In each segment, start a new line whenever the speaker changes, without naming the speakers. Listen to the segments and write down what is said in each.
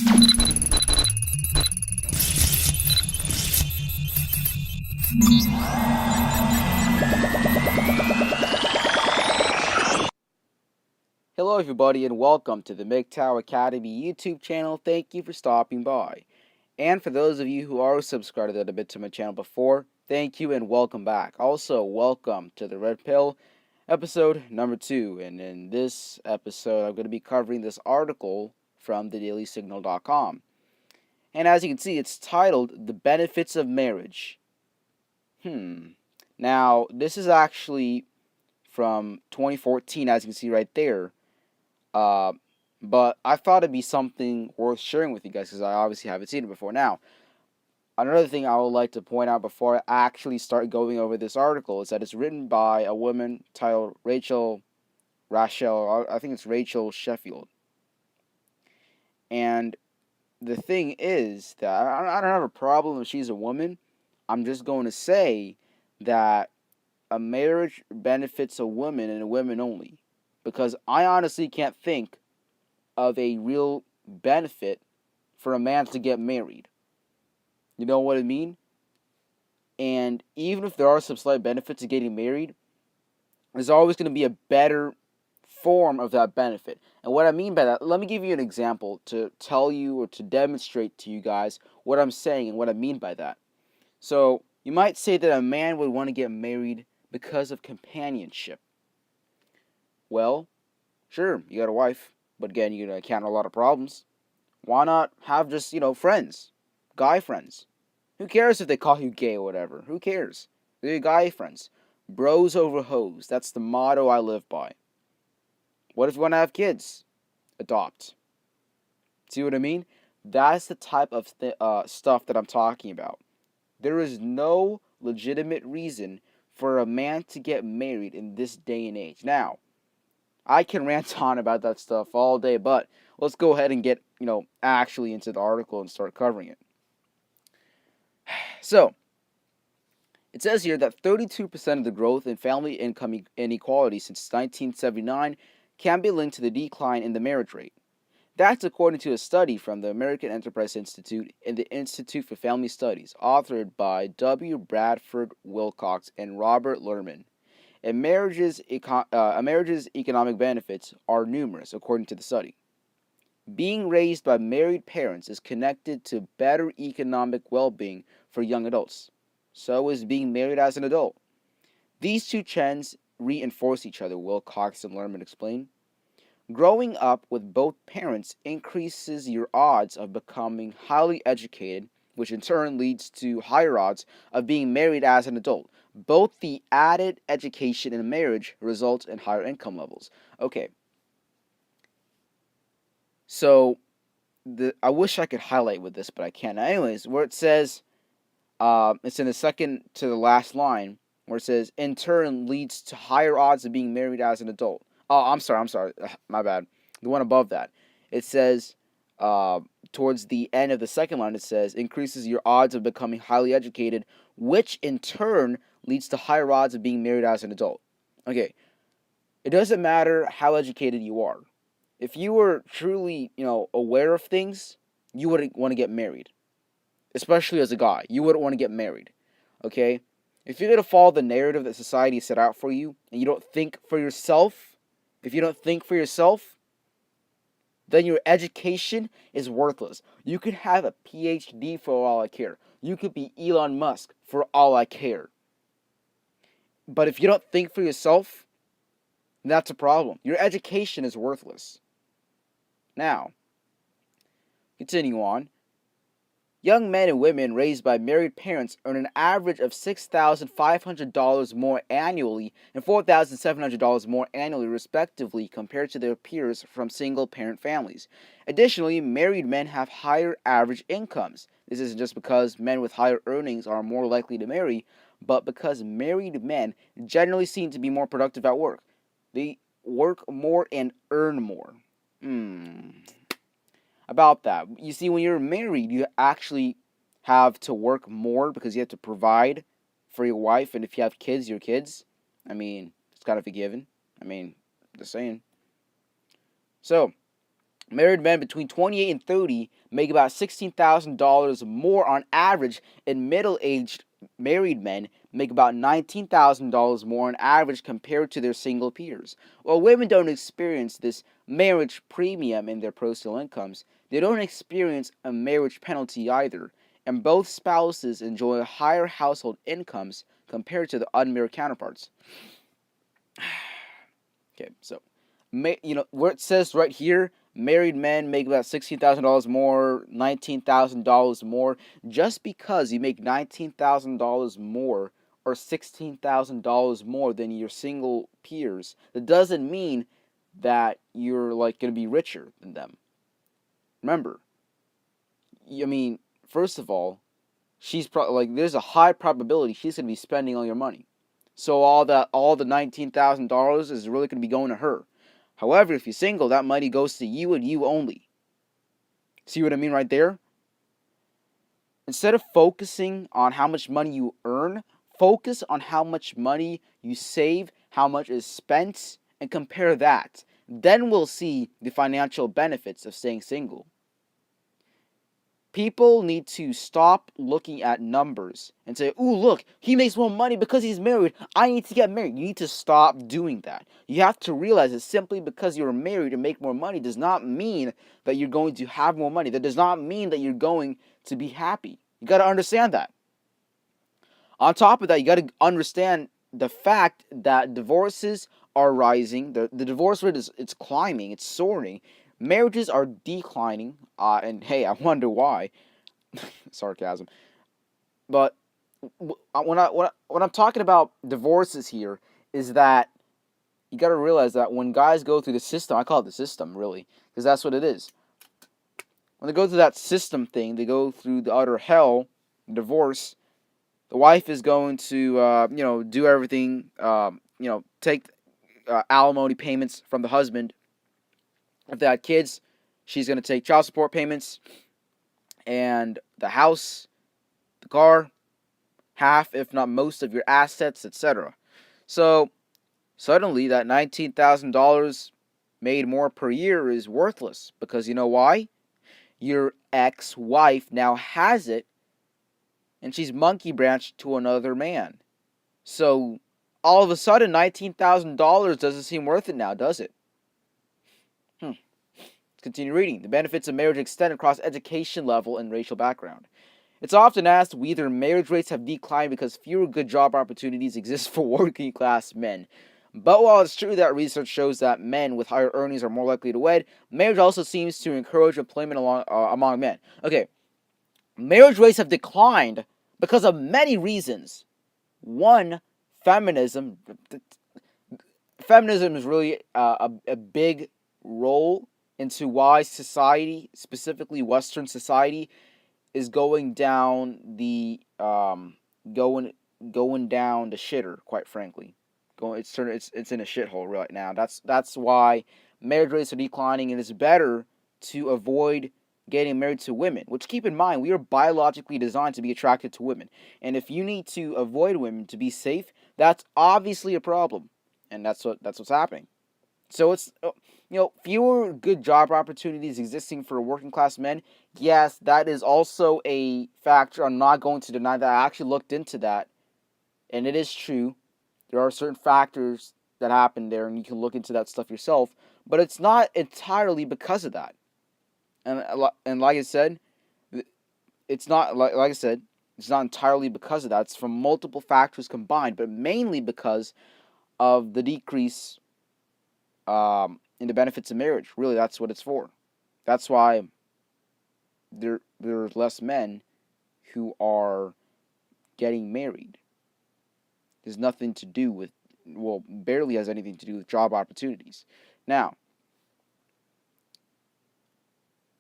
Hello, everybody, and welcome to the MGTOW Academy YouTube channel. Thank you for stopping by. And for those of you who are subscribed a bit to my channel before, thank you and welcome back. Also, welcome to the Red Pill episode number 2. And in this episode, I'm going to be covering this article from thedailysignal.com. And as you can see, it's titled The Benefits of Marriage. Now, this is actually from 2014, as you can see right there. But I thought it'd be something worth sharing with you guys because I obviously haven't seen it before. Now, another thing I would like to point out before I actually start going over this article is that it's written by a woman titled Rachel, I think it's Rachel Sheffield. And the thing is that I don't have a problem if she's a woman. I'm just going to say that a marriage benefits a woman and a woman only. Because I honestly can't think of a real benefit for a man to get married. You know what I mean? And even if there are some slight benefits to getting married, there's always going to be a better form of that benefit. And what I mean by that, let me give you an example to tell you or to demonstrate to you guys what I'm saying and what I mean by that. So, you might say that a man would want to get married because of companionship. Well, sure, you got a wife, but again, you're going to encounter a lot of problems. Why not have just, friends? Guy friends. Who cares if they call you gay or whatever? Who cares? They're guy friends. Bros over hoes. That's the motto I live by. What if you want to have kids? Adopt. See what I mean? That's the type of stuff that I'm talking about. There is no legitimate reason for a man to get married in this day and age. Now, I can rant on about that stuff all day, but let's go ahead and get, actually into the article and start covering it. So, it says here that 32% of the growth in family income inequality since 1979 can be linked to the decline in the marriage rate. That's according to a study from the American Enterprise Institute and the Institute for Family Studies, authored by W. Bradford Wilcox and Robert Lerman. A marriage's economic benefits are numerous, according to the study. Being raised by married parents is connected to better economic well-being for young adults. So is being married as an adult. These two trends reinforce each other, Wilcox and Lerman explain. Growing up with both parents increases your odds of becoming highly educated, which in turn leads to higher odds of being married as an adult. Both the added education and marriage result in higher income levels. Okay. So, I wish I could highlight with this, but I can't. Anyways, where it says, it's in the second to the last line, where it says, in turn leads to higher odds of being married as an adult. Oh, I'm sorry, my bad. The one above that. It says, towards the end of the second line, it says, increases your odds of becoming highly educated, which in turn leads to higher odds of being married as an adult. Okay, it doesn't matter how educated you are. If you were truly, aware of things, you wouldn't want to get married. Especially as a guy, you wouldn't want to get married. Okay? If you're going to follow the narrative that society set out for you, and you don't think for yourself, then your education is worthless. You could have a PhD for all I care. You could be Elon Musk for all I care. But if you don't think for yourself, that's a problem. Your education is worthless. Now, continue on. Young men and women raised by married parents earn an average of $6,500 more annually and $4,700 more annually, respectively, compared to their peers from single-parent families. Additionally, married men have higher average incomes. This isn't just because men with higher earnings are more likely to marry, but because married men generally seem to be more productive at work. They work more and earn more. About that. You see, when you're married, you actually have to work more because you have to provide for your wife, and if you have kids, your kids. I mean, it's gotta be given. I mean, just saying. So, Married men between 28 and 30 make about $16,000 more on average, and middle-aged married men make about $19,000 more on average compared to their single peers. While women don't experience this marriage premium in their personal incomes, they don't experience a marriage penalty either, and both spouses enjoy higher household incomes compared to the unmarried counterparts. Okay, so where it says right here, married men make about $16,000 more, $19,000 more. Just because you make $19,000 more or $16,000 more than your single peers, that doesn't mean that you're like going to be richer than them. Remember, I mean, first of all, there's a high probability she's going to be spending all your money. So all the $19,000 is really going to be going to her. However, if you're single, that money goes to you and you only. See what I mean right there? Instead of focusing on how much money you earn, focus on how much money you save, how much is spent, and compare that. Then we'll see the financial benefits of staying single. People need to stop looking at numbers and say, ooh, look, he makes more money because he's married. I need to get married. You need to stop doing that. You have to realize that simply because you're married and make more money does not mean that you're going to have more money. That does not mean that you're going to be happy. You got to understand that. On top of that, you got to understand the fact that divorces are rising. The divorce rate it's climbing. It's soaring. Marriages are declining, and hey, I wonder why. Sarcasm. But when I'm talking about divorces here, is that you got to realize that when guys go through the system, I call it the system, really, because that's what it is. When they go through that system thing, they go through the utter hell, divorce. The wife is going to, do everything, take alimony payments from the husband. If they had kids, she's going to take child support payments and the house, the car, half, if not most, of your assets, etc. So suddenly that $19,000 made more per year is worthless because you know why? Your ex-wife now has it and she's monkey branched to another man. So all of a sudden $19,000 doesn't seem worth it now, does it? Continue reading. The benefits of marriage extend across education level and racial background. It's often asked whether marriage rates have declined because fewer good job opportunities exist for working class men. But while it's true that research shows that men with higher earnings are more likely to wed, marriage also seems to encourage employment among men. Okay, marriage rates have declined because of many reasons. One, feminism. Feminism is really a big role into why society, specifically Western society, is going down the going down the shitter. Quite frankly, it's in a shithole right now. That's why marriage rates are declining, and it's better to avoid getting married to women. Which, keep in mind, we are biologically designed to be attracted to women, and if you need to avoid women to be safe, that's obviously a problem, and that's what's happening. So it's fewer good job opportunities existing for working class men. Yes, that is also a factor. I'm not going to deny that. I actually looked into that, and it is true. There are certain factors that happen there, and you can look into that stuff yourself. But it's not entirely because of that. And like I said, it's not like I said, it's not entirely because of that. It's from multiple factors combined, but mainly because of the decrease in the benefits of marriage. Really, that's what it's for. That's why there's less men who are getting married. There's nothing to do with, barely has anything to do with job opportunities. Now,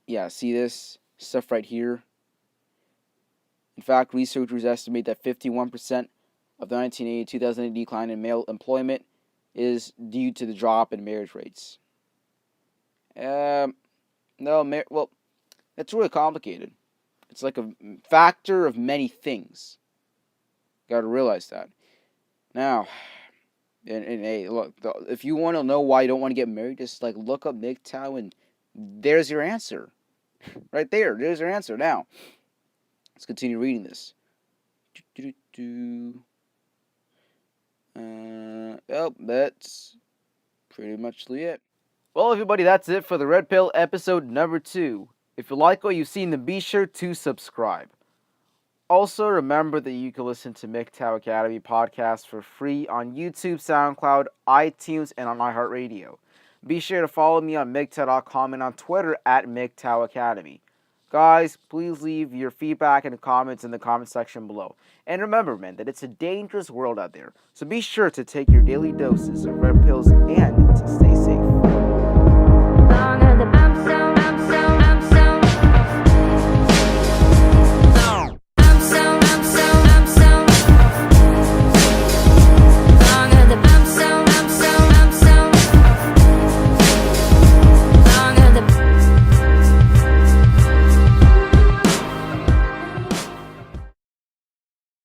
yeah, see this stuff right here? In fact, researchers estimate that 51% of the 1980-2008 decline in male employment is due to the drop in marriage rates. Well, it's really complicated. It's like a factor of many things. Got to realize that. Now, and hey, look, if you want to know why you don't want to get married, just like look up MGTOW and There's your answer. Right there. There's your answer. Now, let's continue reading this. Oh, that's pretty much it. Well, everybody, that's it for the Red Pill episode number 2. If you like what you've seen, then be sure to subscribe. Also, remember that you can listen to MGTOW Academy podcast for free on YouTube, SoundCloud, iTunes, and on iHeartRadio. Be sure to follow me on MGTOW.com and on Twitter at MGTOW Academy. Guys, please leave your feedback and comments in the comment section below. And remember, man, that it's a dangerous world out there. So be sure to take your daily doses of red pills and to stay safe.